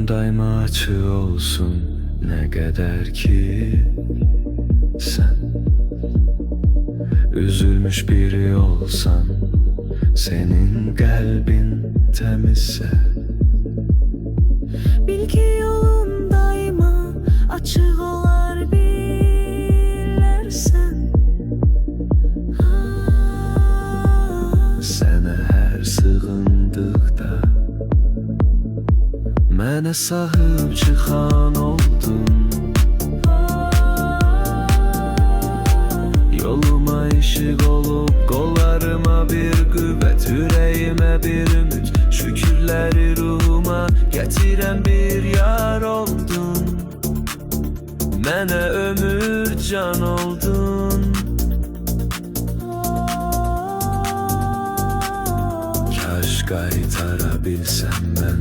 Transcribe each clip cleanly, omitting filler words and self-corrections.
daima açık olsun, ne kadar ki sen üzülmüş biri olsan, senin kalbin temizse. Bil ki yolun daima açık olar, bilersen. Sənə hər sığındıqda mənə sahib çıxan oldun. Yoluma işıq olub, qollarıma bir qüvvət, ürəyimə bir ümid, şükürləri ruhuma gətirən bir yar oldun. Mənə ömür can oldun. Kaş qaytara bilsəm mən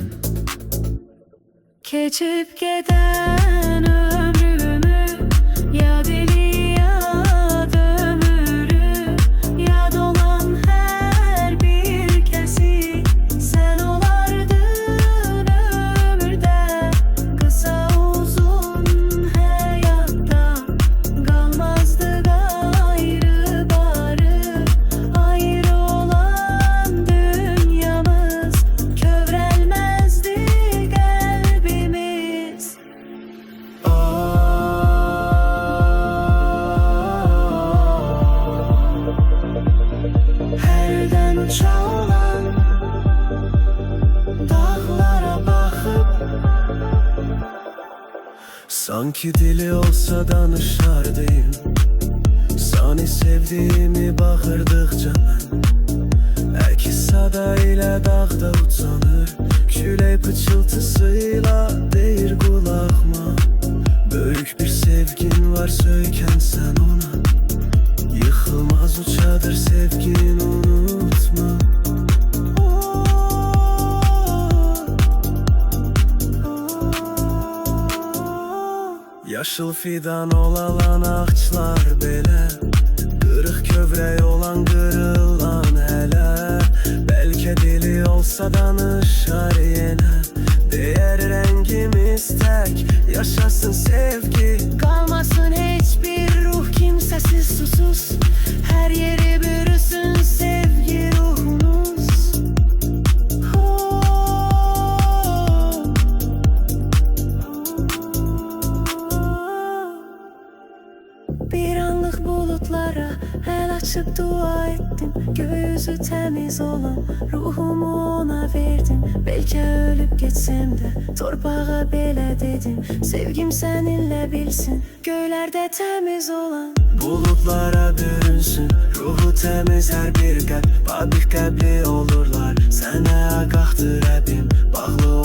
Keçip giden ömrümü, ya deli ya ömürü, ya dolan her bir kesi. Sen olardın ömürde, kısa uzun hayatta. Kalmazdı gayrı barı, ayrı olan dünyamız. Kövrelmezdi kalbimiz. Herden çalan dağlara bakıp, sanki dili olsa danışardıyım. Səni sevdiğimi baxırdıqca mən əks sada ilə dağda uçanır, külək pıçıltısıyla deyir qulağıma. Böyük bir sevgin var, söykən sən ona. Yıxılmaz uçadır sevgin, unutma. Yaşıl fidan olalan ağaçlar belə, qırıq kövrək olan qırılan hələ. Bəlkə dili olsa danışar yenə, deyər rəngimiz tək, yaşasın sevgi. kalmasın hiçbir ruh kimsesiz susuz. Her yeri bürüsün sevgi ruhunuz. Bir anlık bulutlara el açıp dua ettim. Göğüsü temiz olan ruhumu ona verdim. Belki ölüp geçsem de torpağa belə dedim. Sevgim seninle bilsin, göylerde temiz olan. Bulutlara bürünsün, ruhu temiz hər bir qəlb, babik qəbli olurlar. Sənə ağaqdır əbim, bağlı